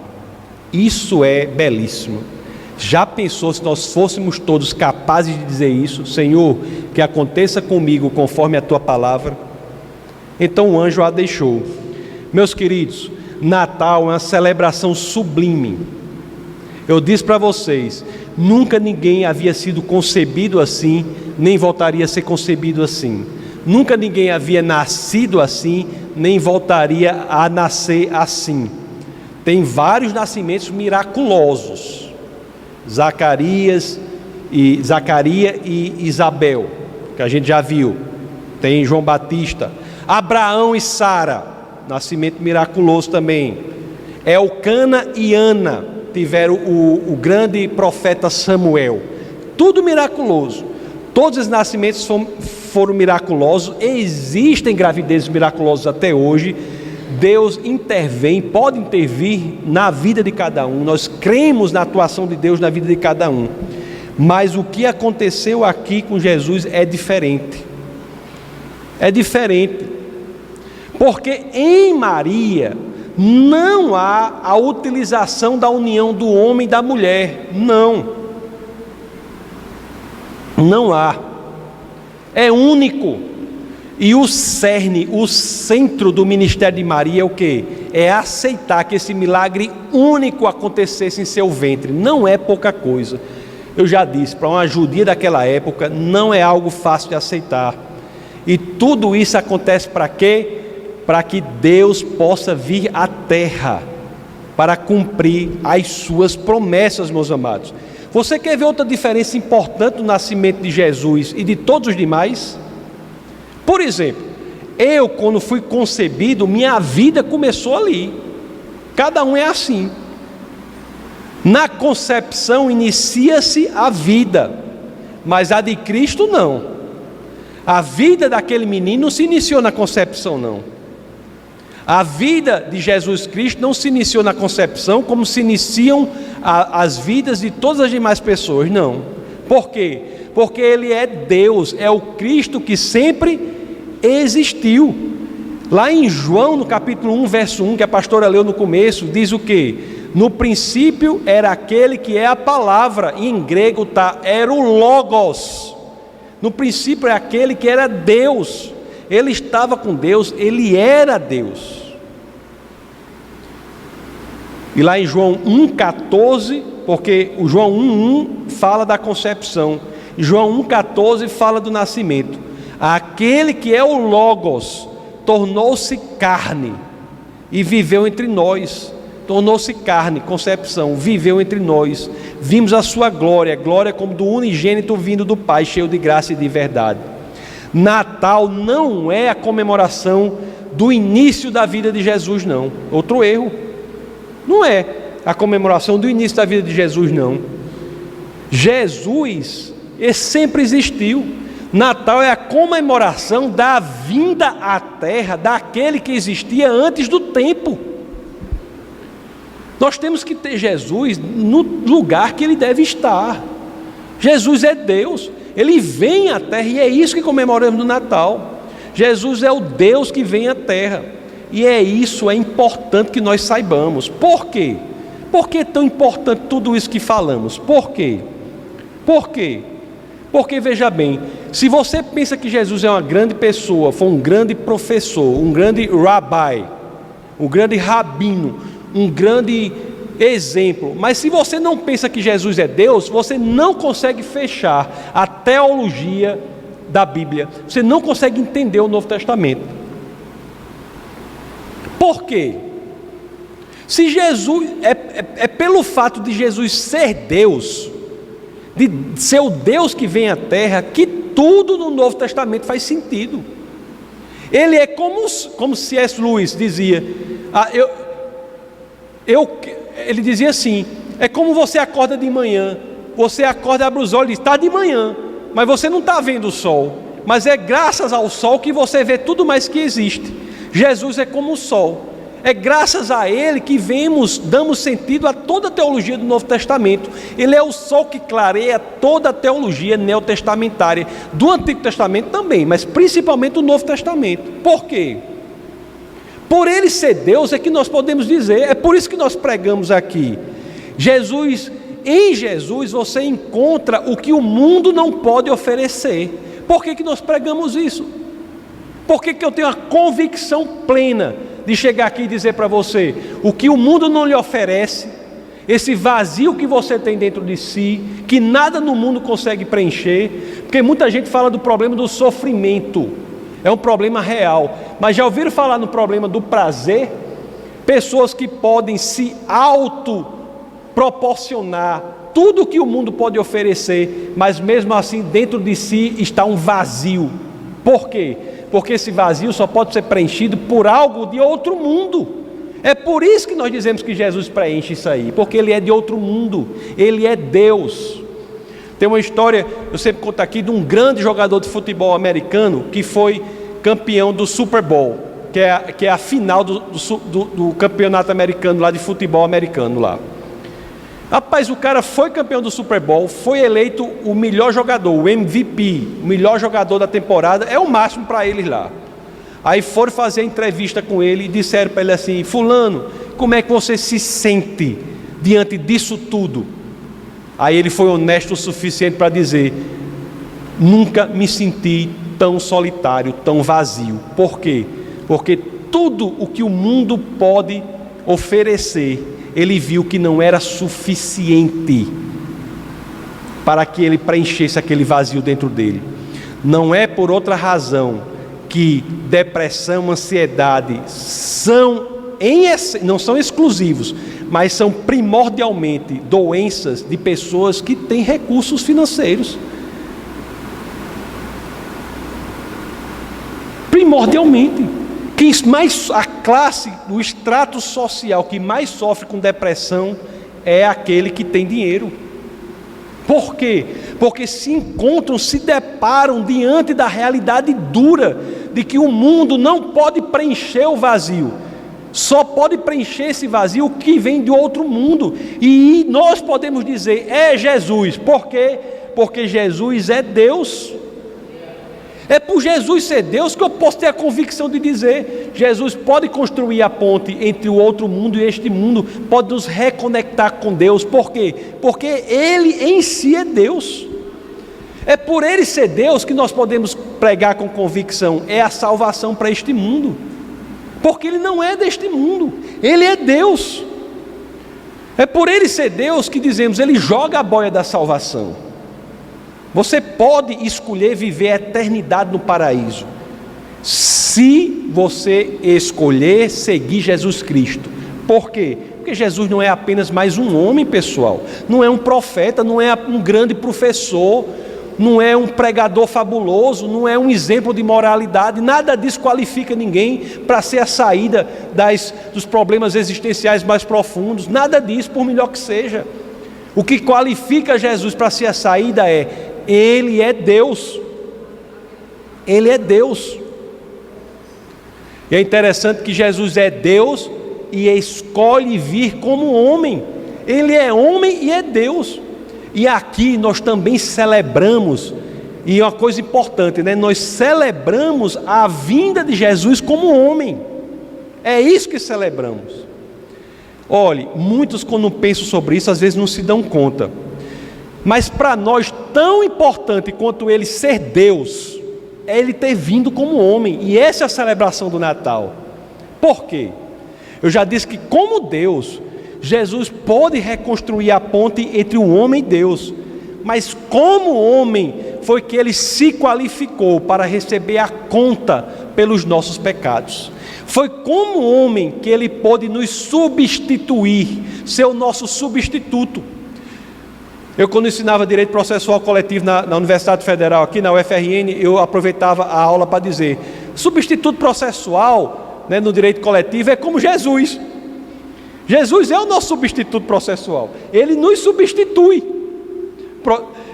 Isso é belíssimo. Já pensou se nós fôssemos todos capazes de dizer isso? Senhor, que aconteça comigo conforme a tua palavra. Então o anjo a deixou. Meus queridos, Natal é uma celebração sublime. Eu disse para vocês, nunca ninguém havia sido concebido assim, nem voltaria a ser concebido assim. Nunca ninguém havia nascido assim, nem voltaria a nascer assim. Tem vários nascimentos miraculosos. Zacarias e Isabel, que a gente já viu. Tem João Batista. Abraão e Sara, nascimento miraculoso também. Elcana e Ana tiveram o grande profeta Samuel. Tudo miraculoso. Todos os nascimentos foram miraculosos, existem gravidezes miraculosas até hoje. Deus intervém, pode intervir na vida de cada um. Nós cremos na atuação de Deus na vida de cada um. Mas o que aconteceu aqui com Jesus é diferente. É diferente. Porque em Maria não há a utilização da união do homem e da mulher. Não. Não há. É único. E o cerne, o centro do ministério de Maria é o quê? É aceitar que esse milagre único acontecesse em seu ventre. Não é pouca coisa. Eu já disse, para uma judia daquela época, não é algo fácil de aceitar. E tudo isso acontece para quê? Para que Deus possa vir à terra, para cumprir as suas promessas, meus amados. Você quer ver outra diferença importante no nascimento de Jesus e de todos os demais? Por exemplo, eu quando fui concebido, minha vida começou ali. Cada um é assim. Na concepção inicia-se a vida, mas a de Cristo não. A vida daquele menino não se iniciou na concepção, não. A vida de Jesus Cristo não se iniciou na concepção como se iniciam as vidas de todas as demais pessoas, não. Por quê? Porque Ele é Deus, é o Cristo que sempre existiu. Lá em João, no capítulo 1, verso 1, que a pastora leu no começo, diz o quê? No princípio era aquele que é a palavra, e em grego era o Logos. No princípio é aquele que era Deus. Ele estava com Deus, ele era Deus. E lá em João 1,14, porque o João 1,1 fala da concepção, João 1,14 fala do nascimento. Aquele que é o Logos tornou-se carne e viveu entre nós. Tornou-se carne, concepção, viveu entre nós. Vimos a sua glória, glória como do unigênito vindo do Pai, cheio de graça e de verdade. Natal não é a comemoração do início da vida de Jesus, não. Outro erro. Não é a comemoração do início da vida de Jesus, não. Jesus, ele sempre existiu. Natal é a comemoração da vinda à terra daquele que existia antes do tempo. Nós temos que ter Jesus no lugar que ele deve estar. Jesus é Deus, ele vem à terra, e é isso que comemoramos no Natal. Jesus é o Deus que vem à terra, e é importante que nós saibamos. Por quê? Por que é tão importante tudo isso que falamos? Por quê? Por quê? Porque veja bem, se você pensa que Jesus é uma grande pessoa, foi um grande professor, um grande rabi, um grande rabino, um grande exemplo, mas se você não pensa que Jesus é Deus, você não consegue fechar a teologia da Bíblia, você não consegue entender o Novo Testamento. Por quê? Se Jesus, é pelo fato de Jesus ser Deus, de ser o Deus que vem à terra, que tudo no Novo Testamento faz sentido. Ele é como C.S. Lewis dizia, ele dizia assim: é como você acorda de manhã, você acorda, abre os olhos e diz, está de manhã, mas você não está vendo o sol, mas é graças ao sol que você vê tudo mais que existe. Jesus é como o sol, é graças a ele que damos sentido a toda a teologia do Novo Testamento. Ele é o sol que clareia toda a teologia neotestamentária, do Antigo Testamento também, mas principalmente do Novo Testamento. Por quê? Por ele ser Deus é que nós podemos dizer, é por isso que nós pregamos aqui. Em Jesus você encontra o que o mundo não pode oferecer. Por que nós pregamos isso? Por que eu tenho a convicção plena de chegar aqui e dizer para você, o que o mundo não lhe oferece, esse vazio que você tem dentro de si, que nada no mundo consegue preencher, porque muita gente fala do problema do sofrimento, é um problema real, mas já ouviram falar no problema do prazer? Pessoas que podem se proporcionar tudo que o mundo pode oferecer, mas mesmo assim dentro de si está um vazio. Por quê? Porque esse vazio só pode ser preenchido por algo de outro mundo. É por isso que nós dizemos que Jesus preenche isso aí, porque ele é de outro mundo, ele é Deus. Tem uma história, eu sempre conto aqui, de um grande jogador de futebol americano que foi campeão do Super Bowl, que é a final do campeonato americano lá de futebol americano lá. Rapaz, o cara foi campeão do Super Bowl, foi eleito o melhor jogador, o MVP, o melhor jogador da temporada, é o máximo para eles lá. Aí foram fazer entrevista com ele e disseram para ele assim: fulano, como é que você se sente diante disso tudo? Aí ele foi honesto o suficiente para dizer: nunca me senti tão solitário, tão vazio. Por quê? Porque tudo o que o mundo pode oferecer, ele viu que não era suficiente para que ele preenchesse aquele vazio dentro dele. Não é por outra razão que depressão, ansiedade não são exclusivos, mas são primordialmente doenças de pessoas que têm recursos financeiros. Primordialmente. A classe, o extrato social que mais sofre com depressão é aquele que tem dinheiro. Por quê? Porque se deparam diante da realidade dura de que o mundo não pode preencher o vazio. Só pode preencher esse vazio o que vem de outro mundo. E nós podemos dizer: é Jesus. Por quê? Porque Jesus é Deus. É por Jesus ser Deus que eu posso ter a convicção de dizer: Jesus pode construir a ponte entre o outro mundo e este mundo, pode nos reconectar com Deus. Por quê? Porque Ele em si é Deus. É por Ele ser Deus que nós podemos pregar com convicção: é a salvação para este mundo. Porque Ele não é deste mundo, Ele é Deus. É por Ele ser Deus que dizemos: Ele joga a boia da salvação. Você pode escolher viver a eternidade no paraíso, se você escolher seguir Jesus Cristo. Por quê? Porque Jesus não é apenas mais um homem, pessoal. Não é um profeta, não é um grande professor, não é um pregador fabuloso, não é um exemplo de moralidade. Nada disso qualifica ninguém para ser a saída dos problemas existenciais mais profundos. Nada disso, por melhor que seja. O que qualifica Jesus para ser a saída é: Ele é Deus. Ele é Deus. E é interessante que Jesus é Deus e escolhe vir como homem. Ele é homem e é Deus. E aqui nós também celebramos, e é uma coisa importante, né? Nós celebramos a vinda de Jesus como homem. É isso que celebramos. Olhe, muitos quando pensam sobre isso, às vezes não se dão conta. Mas para nós, tão importante quanto Ele ser Deus, é Ele ter vindo como homem. E essa é a celebração do Natal. Por quê? Eu já disse que como Deus, Jesus pode reconstruir a ponte entre o homem e Deus. Mas como homem, foi que Ele se qualificou para receber a conta pelos nossos pecados. Foi como homem que Ele pôde nos substituir, ser o nosso substituto. Eu, quando ensinava Direito Processual Coletivo na Universidade Federal, aqui na UFRN, eu aproveitava a aula para dizer: substituto processual, né, no Direito Coletivo é como Jesus. Jesus é o nosso substituto processual. Ele nos substitui.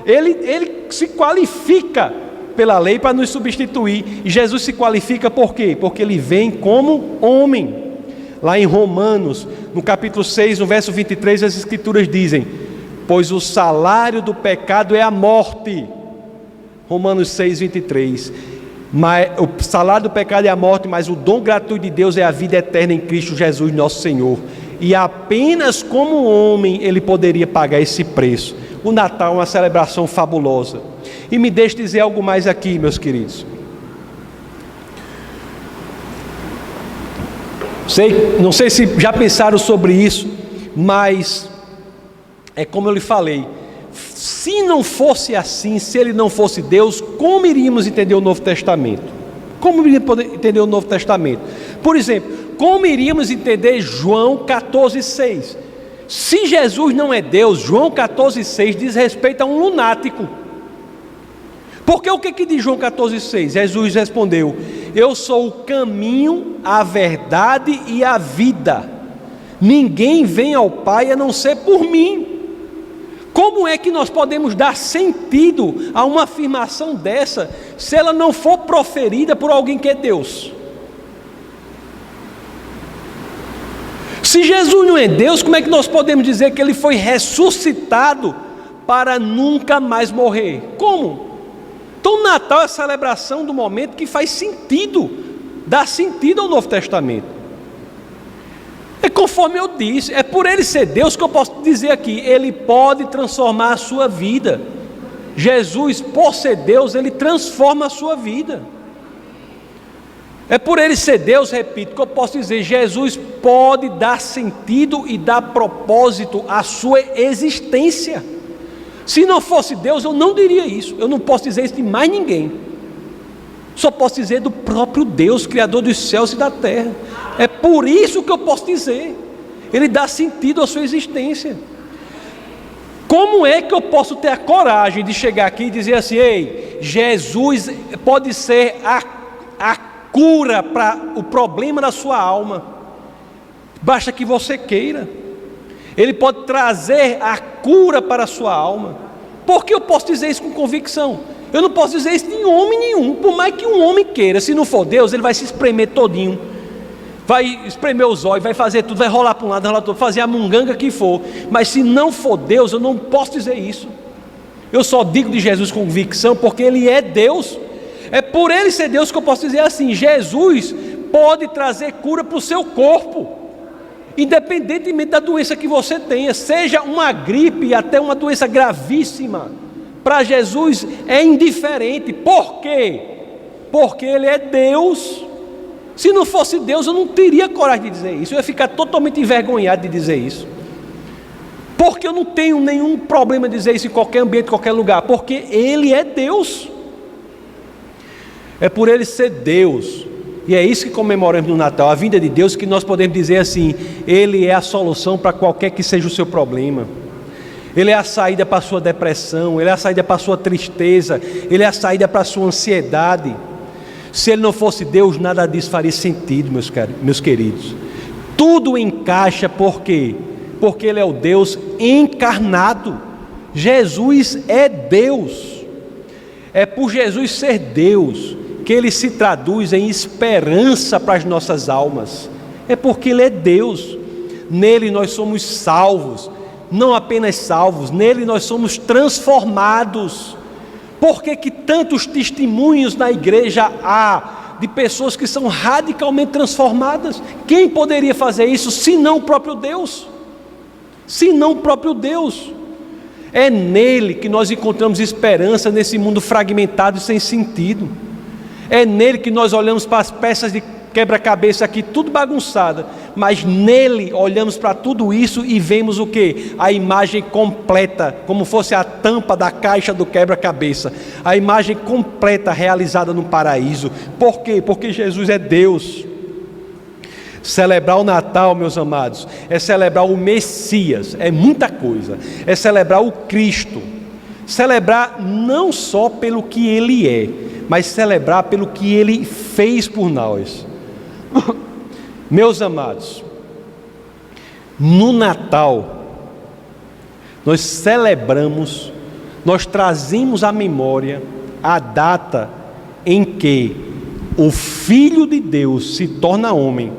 Ele se qualifica pela lei para nos substituir. E Jesus se qualifica por quê? Porque Ele vem como homem. Lá em Romanos, no capítulo 6, no verso 23, as Escrituras dizem: pois o salário do pecado é a morte. Romanos 6, 23. Mas o salário do pecado é a morte, mas o dom gratuito de Deus é a vida eterna em Cristo Jesus nosso Senhor. E apenas como homem Ele poderia pagar esse preço. O Natal é uma celebração fabulosa. E me deixe dizer algo mais aqui, meus queridos. Não sei se já pensaram sobre isso, mas é como eu lhe falei: se não fosse assim, se Ele não fosse Deus, como iríamos entender o Novo Testamento? Como iríamos poder entender o Novo Testamento? Por exemplo, como iríamos entender João 14,6? Se Jesus não é Deus, João 14,6 diz respeito a um lunático. Porque o que diz João 14,6? Jesus respondeu: eu sou o caminho, a verdade e a vida. Ninguém vem ao Pai a não ser por mim. Como é que nós podemos dar sentido a uma afirmação dessa, se ela não for proferida por alguém que é Deus? Se Jesus não é Deus, como é que nós podemos dizer que Ele foi ressuscitado para nunca mais morrer? Como? Então o Natal é a celebração do momento que faz sentido, dá sentido ao Novo Testamento. É conforme eu disse, é por Ele ser Deus que eu posso dizer aqui, Ele pode transformar a sua vida. Jesus, por ser Deus, Ele transforma a sua vida. É por Ele ser Deus, repito, que eu posso dizer, Jesus pode dar sentido e dar propósito à sua existência. Se não fosse Deus, eu não diria isso. Eu não posso dizer isso de mais ninguém. Só posso dizer do próprio Deus, Criador dos céus e da terra. É por isso que eu posso dizer. Ele dá sentido à sua existência. Como é que eu posso ter a coragem de chegar aqui e dizer assim: ei, Jesus pode ser a cura para o problema da sua alma, basta que você queira. Ele pode trazer a cura para a sua alma. Por que eu posso dizer isso com convicção? Eu não posso dizer isso de homem nenhum. Por mais que um homem queira, se não for Deus, ele vai se espremer todinho, vai espremer os olhos, vai fazer tudo, vai rolar para um lado, vai rolar para outro, fazer a munganga que for. Mas se não for Deus, eu não posso dizer isso. Eu só digo de Jesus com convicção porque Ele é Deus. É por Ele ser Deus que eu posso dizer assim: Jesus pode trazer cura para o seu corpo, independentemente da doença que você tenha, seja uma gripe até uma doença gravíssima. Para Jesus é indiferente. Por quê? Porque Ele é Deus. Se não fosse Deus, eu não teria coragem de dizer isso. Eu ia ficar totalmente envergonhado de dizer isso. Porque eu não tenho nenhum problema de dizer isso em qualquer ambiente, em qualquer lugar. Porque Ele é Deus. É por Ele ser Deus. E é isso que comemoramos no Natal, a vinda de Deus, que nós podemos dizer assim: Ele é a solução para qualquer que seja o seu problema. Ele é a saída para a sua depressão, Ele é a saída para a sua tristeza, Ele é a saída para a sua ansiedade. Se Ele não fosse Deus, nada disso faria sentido, meus queridos. Tudo encaixa, por quê? Porque Ele é o Deus encarnado. Jesus é Deus. É por Jesus ser Deus que Ele se traduz em esperança para as nossas almas. É porque Ele é Deus. Nele nós somos salvos. Não apenas salvos, nele nós somos transformados. Por que tantos testemunhos na igreja há de pessoas que são radicalmente transformadas? Quem poderia fazer isso senão o próprio Deus? Senão o próprio Deus. É nele que nós encontramos esperança nesse mundo fragmentado e sem sentido. É nele que nós olhamos para as peças de quebra-cabeça aqui, tudo bagunçada, mas nele olhamos para tudo isso e vemos o quê? A imagem completa, como fosse a tampa da caixa do quebra-cabeça, a imagem completa realizada no paraíso. Por quê? Porque Jesus é Deus. Celebrar o Natal, meus amados, é celebrar o Messias, é muita coisa, é celebrar o Cristo, celebrar não só pelo que Ele é, mas celebrar pelo que Ele fez por nós. Meus amados, no Natal, nós celebramos, nós trazemos à memória a data em que o Filho de Deus se torna homem,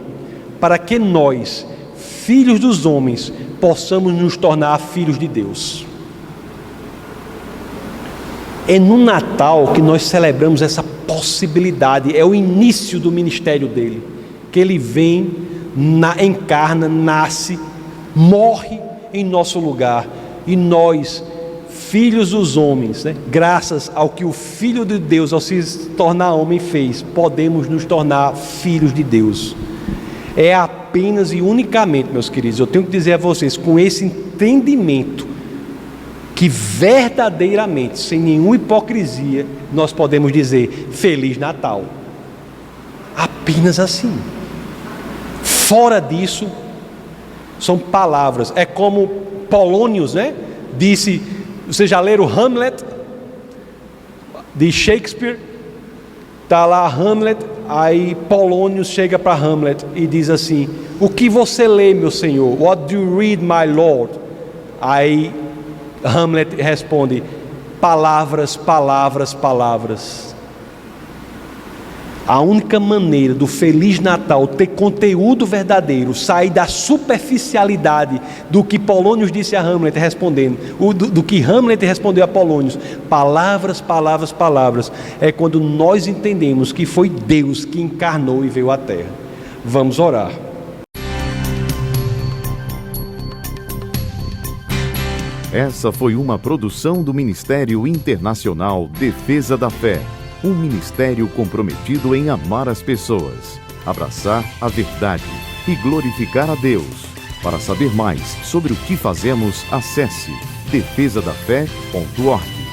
para que nós, filhos dos homens, possamos nos tornar filhos de Deus. É no Natal que nós celebramos essa possibilidade, é o início do ministério dele, que ele vem, encarna, nasce, morre em nosso lugar, e nós, filhos dos homens, graças ao que o Filho de Deus, ao se tornar homem, fez, podemos nos tornar filhos de Deus. É apenas e unicamente, meus queridos, eu tenho que dizer a vocês, com esse entendimento, que verdadeiramente, sem nenhuma hipocrisia, nós podemos dizer Feliz Natal. Apenas assim. Fora disso, são palavras. É como Polônios, disse, vocês já leram Hamlet, de Shakespeare? Está lá Hamlet, aí Polônios chega para Hamlet e diz assim: o que você lê, meu senhor? What do you read, my lord? Aí Hamlet responde: palavras, palavras, palavras. A única maneira do Feliz Natal ter conteúdo verdadeiro, sair da superficialidade do que Polônios disse a Hamlet respondendo, do que Hamlet respondeu a Polônios, palavras, palavras, palavras, é quando nós entendemos que foi Deus que encarnou e veio à Terra. Vamos orar. Essa foi uma produção do Ministério Internacional Defesa da Fé, um ministério comprometido em amar as pessoas, abraçar a verdade e glorificar a Deus. Para saber mais sobre o que fazemos, acesse defesadafé.org.